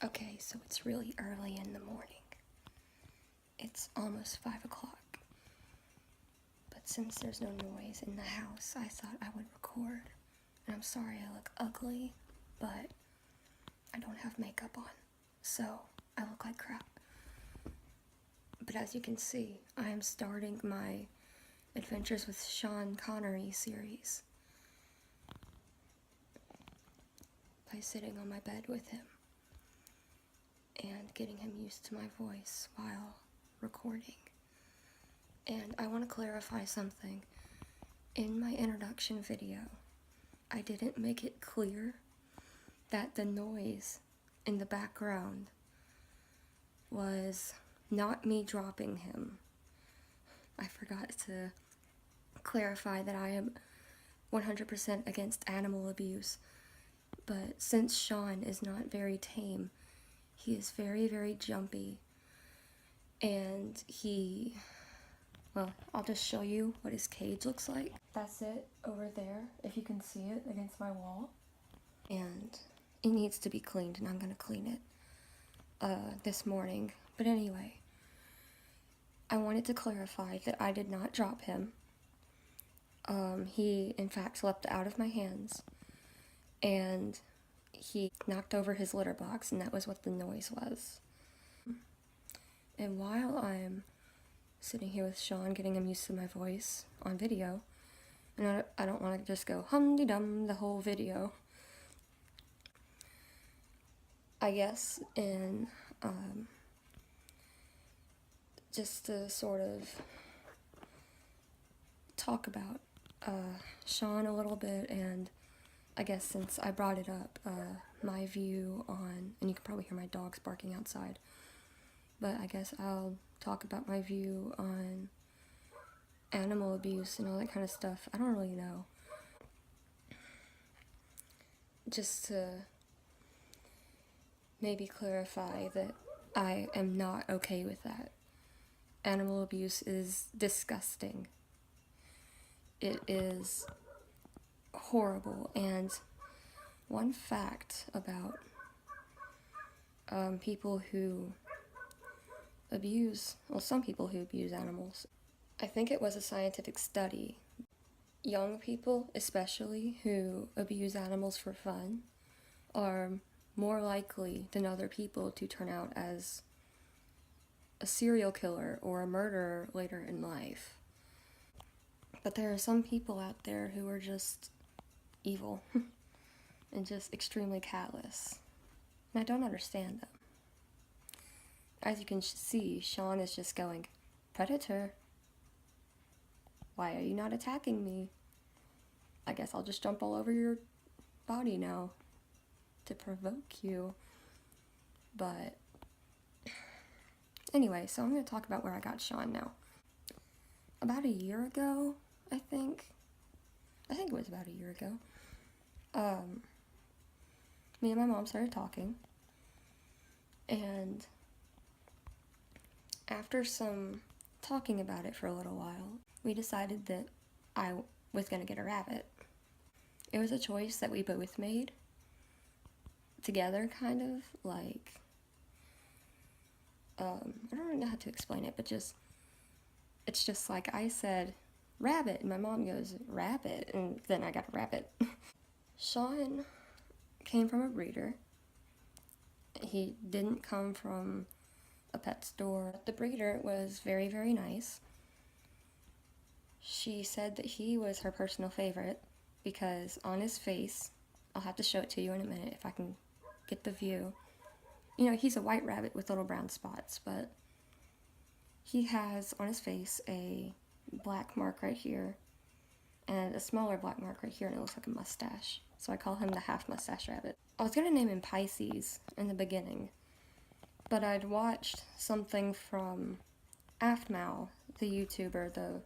Okay, so it's really early in the morning. It's almost 5 o'clock. But since there's no noise in the house, I thought I would record. And I'm sorry I look ugly, but I don't have makeup on, so I look like crap. But as you can see, I am starting my Adventures with Sean Connery series by sitting on my bed with him and getting him used to my voice while recording. And I want to clarify something. In my introduction video, I didn't make it clear that the noise in the background was not me dropping him. I forgot to clarify that I am 100% against animal abuse, but since Sean is not very tame, he is very, very jumpy, and well, I'll just show you what his cage looks like. That's it over there, if you can see it against my wall. And it needs to be cleaned, and I'm gonna clean it this morning. But anyway, I wanted to clarify that I did not drop him. He, in fact, slept out of my hands, and he knocked over his litter box, and that was what the noise was. And while I'm sitting here with Sean, getting him used to my voice on video, and I don't want to just go hum-de-dum the whole video, I guess in just to sort of talk about Sean a little bit, and I guess since I brought it up, my view on, and you can probably hear my dogs barking outside, but I guess I'll talk about my view on animal abuse and all that kind of stuff. I don't really know. Just to maybe clarify that I am not okay with that. Animal abuse is disgusting. It is horrible. And one fact about people who abuse, well, some people who abuse animals, I think it was a scientific study. Young people, especially, who abuse animals for fun, are more likely than other people to turn out as a serial killer or a murderer later in life. But there are some people out there who are just evil and just extremely callous, and I don't understand them. As you can see, Sean is just going, "Predator, why are you not attacking me? I guess I'll just jump all over your body now to provoke you." But anyway, so I'm going to talk about where I got Sean now. About a year ago, I think it was about a year ago, me and my mom started talking, and after some talking about it for a little while, we decided that I was going to get a rabbit. It was a choice that we both made together, kind of, like, I don't really know how to explain it, but it's just like I said, rabbit, and my mom goes, rabbit, and then I got a rabbit. Sean came from a breeder. He didn't come from a pet store. The breeder was very, very nice. She said that he was her personal favorite because on his face, I'll have to show it to you in a minute if I can get the view. You know, he's a white rabbit with little brown spots, but he has on his face a black mark right here and a smaller black mark right here, and it looks like a mustache. So I call him the half mustache rabbit. I was gonna name him Pisces in the beginning, but I'd watched something from Aftmal, the YouTuber, the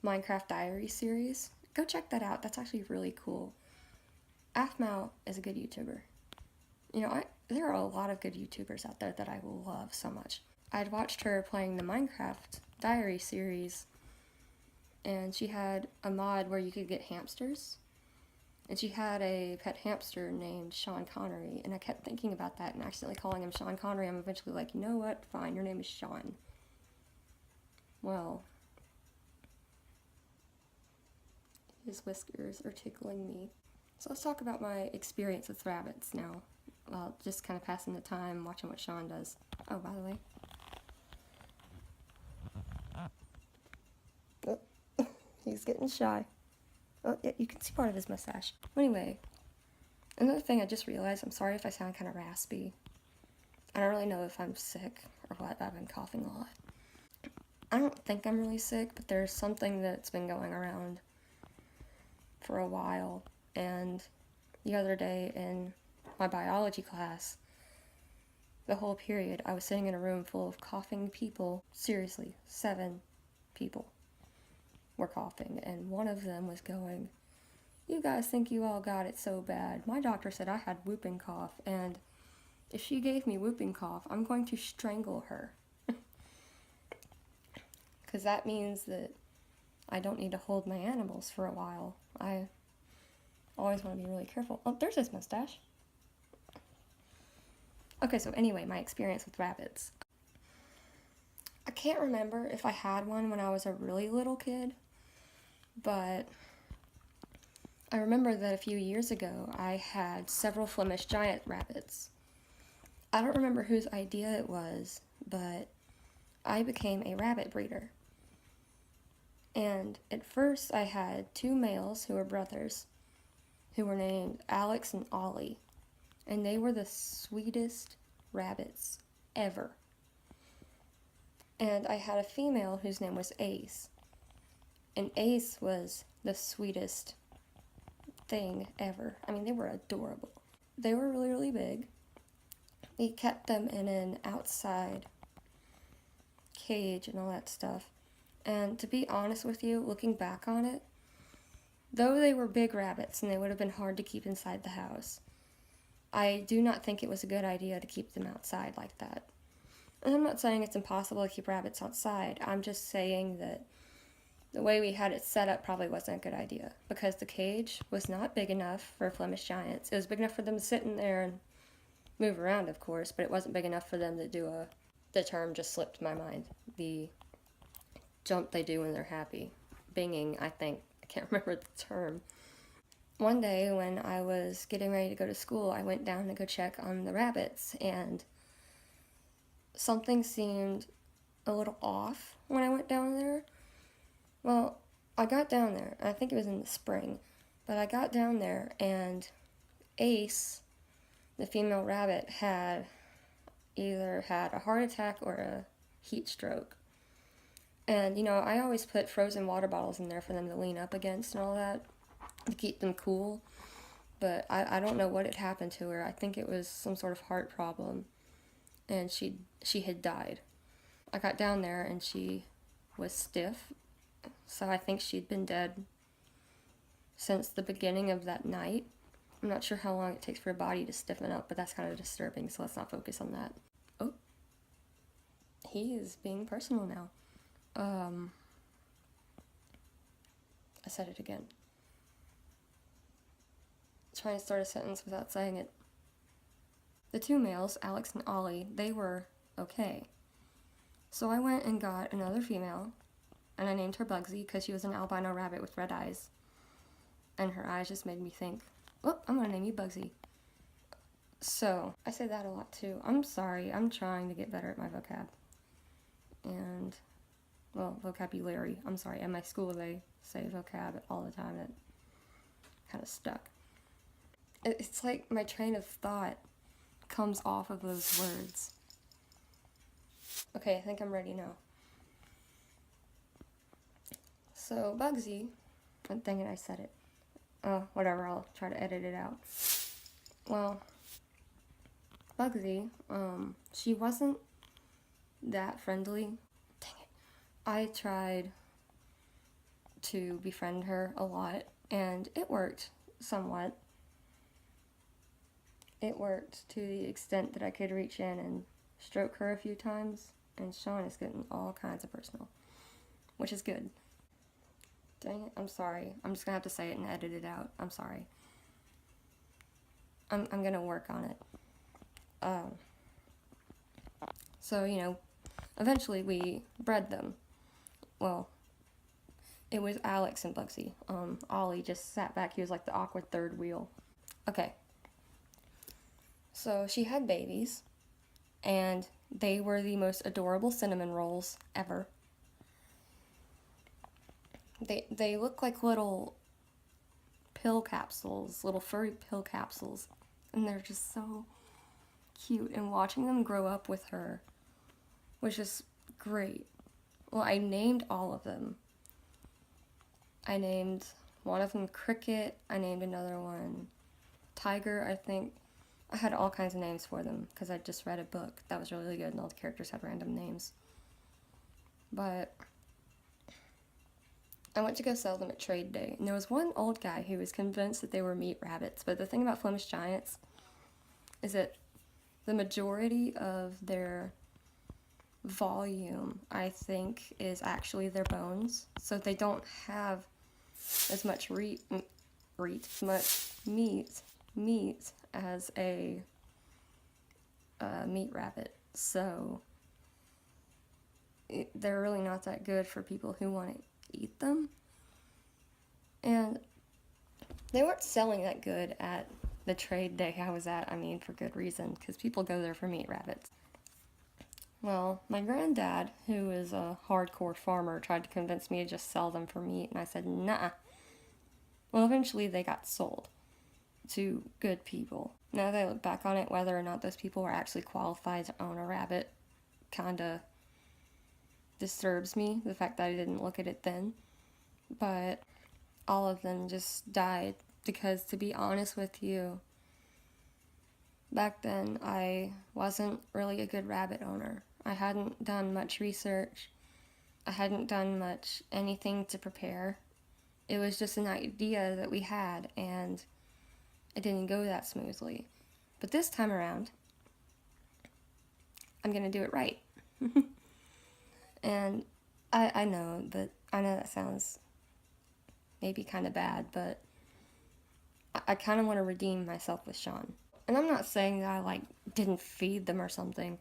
Minecraft Diary series. Go check that out. That's actually really cool. Aftmal is a good YouTuber. You know, there are a lot of good YouTubers out there that I love so much. I'd watched her playing the Minecraft Diary series, and she had a mod where you could get hamsters. And she had a pet hamster named Sean Connery, and I kept thinking about that and accidentally calling him Sean Connery. I'm eventually like, you know what? Fine, your name is Sean. Well, his whiskers are tickling me. So let's talk about my experience with rabbits now. Well, just kind of passing the time, watching what Sean does. Oh, by the way. Oh, he's getting shy. Oh, yeah, you can see part of his mustache. Anyway, another thing I just realized, I'm sorry if I sound kind of raspy. I don't really know if I'm sick or what. I've been coughing a lot. I don't think I'm really sick, but there's something that's been going around for a while. And the other day in my biology class, the whole period, I was sitting in a room full of coughing people. Seriously, 7 people were coughing, and one of them was going, "You guys think you all got it so bad. My doctor said I had whooping cough, and if she gave me whooping cough, I'm going to strangle her." Because that means that I don't need to hold my animals for a while. I always want to be really careful. Oh, there's his mustache. Okay, so anyway, my experience with rabbits. I can't remember if I had one when I was a really little kid, but I remember that a few years ago I had several Flemish giant rabbits. I don't remember whose idea it was, but I became a rabbit breeder. And at first I had 2 males who were brothers, who were named Alex and Ollie. And they were the sweetest rabbits ever. And I had a female whose name was Ace. And Ace was the sweetest thing ever. I mean, they were adorable. They were really, really big. We kept them in an outside cage and all that stuff. And to be honest with you, looking back on it, though they were big rabbits and they would have been hard to keep inside the house, I do not think it was a good idea to keep them outside like that. And I'm not saying it's impossible to keep rabbits outside. I'm just saying that the way we had it set up probably wasn't a good idea, because the cage was not big enough for Flemish giants. It was big enough for them to sit in there and move around, of course, but it wasn't big enough for them to do the term just slipped my mind. The jump they do when they're happy. Binging, I think. I can't remember the term. One day when I was getting ready to go to school, I went down to go check on the rabbits, and something seemed a little off when I went down there. Well, I got down there, I think it was in the spring, but I got down there and Ace, the female rabbit, had either had a heart attack or a heat stroke. And, you know, I always put frozen water bottles in there for them to lean up against and all that, to keep them cool. But I don't know what had happened to her. I think it was some sort of heart problem, and she had died. I got down there and she was stiff, so I think she'd been dead since the beginning of that night. I'm not sure how long it takes for a body to stiffen up, but that's kind of disturbing, so let's not focus on that. Oh, he is being personal now. I said it again. Trying to start a sentence without saying it. The 2 males, Alex and Ollie, they were okay. So I went and got another female, and I named her Bugsy because she was an albino rabbit with red eyes. And her eyes just made me think, oh, I'm gonna name you Bugsy. So, I say that a lot too. I'm sorry, I'm trying to get better at my vocab. And, well, vocabulary. I'm sorry, at my school they say vocab all the time, and it kind of stuck. It's like my train of thought comes off of those words. Okay, I think I'm ready now. So, Bugsy, dang it, I said it. Oh, whatever, I'll try to edit it out. Well, Bugsy, she wasn't that friendly. Dang it. I tried to befriend her a lot, and it worked somewhat. It worked to the extent that I could reach in and stroke her a few times, and Sean is getting all kinds of personal, which is good. Dang it, I'm sorry. I'm just gonna have to say it and edit it out. I'm sorry. I'm gonna work on it. So, you know, eventually we bred them. Well, it was Alex and Bugsy. Ollie just sat back. He was like the awkward third wheel. Okay. So she had babies, and they were the most adorable cinnamon rolls ever. They look like little pill capsules, little furry pill capsules, and they're just so cute, and watching them grow up with her was just great. Well, I named all of them. I named one of them Cricket, I named another one Tiger, I think. I had all kinds of names for them, because I just read a book that was really good, and all the characters had random names. But I went to go sell them at trade day, and there was one old guy who was convinced that they were meat rabbits, but the thing about Flemish Giants is that the majority of their volume, I think, is actually their bones, so they don't have as much meat as a meat rabbit, so they're really not that good for people who want to eat them. And they weren't selling that good at the trade day I was at, I mean, for good reason, because people go there for meat rabbits. Well, my granddad, who is a hardcore farmer, tried to convince me to just sell them for meat, and I said, nah. Well, eventually they got sold to good people. Now that I look back on it, whether or not those people were actually qualified to own a rabbit kinda disturbs me, the fact that I didn't look at it then. But all of them just died because, to be honest with you, back then I wasn't really a good rabbit owner. I hadn't done much research. I hadn't done much anything to prepare. It was just an idea that we had, and it didn't go that smoothly. But this time around, I'm gonna do it right. And I know that sounds maybe kind of bad, but I kind of want to redeem myself with Sean. And I'm not saying that I didn't feed them or something.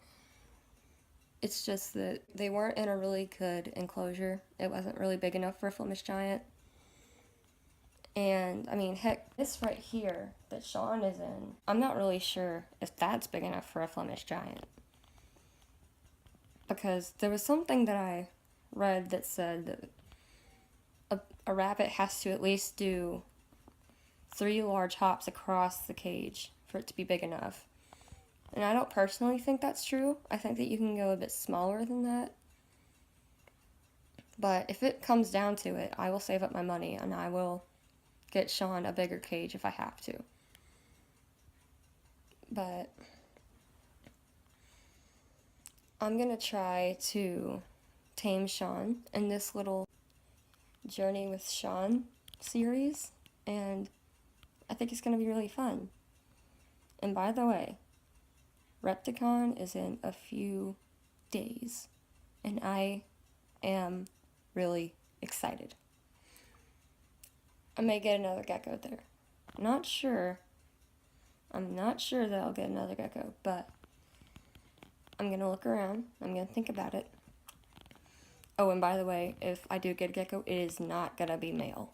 It's just that they weren't in a really good enclosure. It wasn't really big enough for a Flemish Giant. And, I mean, heck, this right here that Sean is in, I'm not really sure if that's big enough for a Flemish Giant. Because there was something that I read that said that a rabbit has to at least do 3 large hops across the cage for it to be big enough. And I don't personally think that's true. I think that you can go a bit smaller than that. But if it comes down to it, I will save up my money and I will get Sean a bigger cage if I have to. But I'm gonna try to tame Sean in this little Journey with Sean series, and I think it's gonna be really fun. And by the way, Repticon is in a few days, and I am really excited. I may get another gecko there. I'm not sure that I'll get another gecko, but I'm gonna look around, I'm gonna think about it. Oh, and by the way, if I do get a gecko, it is not gonna be male.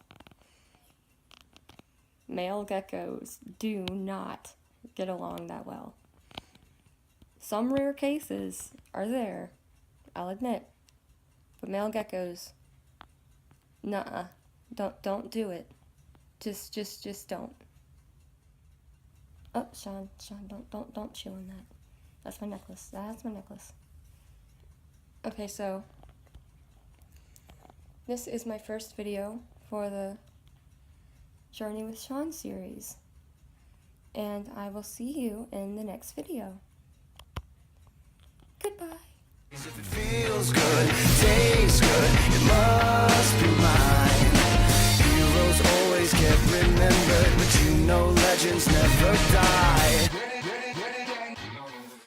Male geckos do not get along that well. Some rare cases are there, I'll admit. But male geckos, nuh-uh. Don't do it. Just don't. Oh, Sean, don't chew on that. That's my necklace. Okay, so this is my first video for the Journey with Sean series. And I will see you in the next video. Goodbye. If it feels good.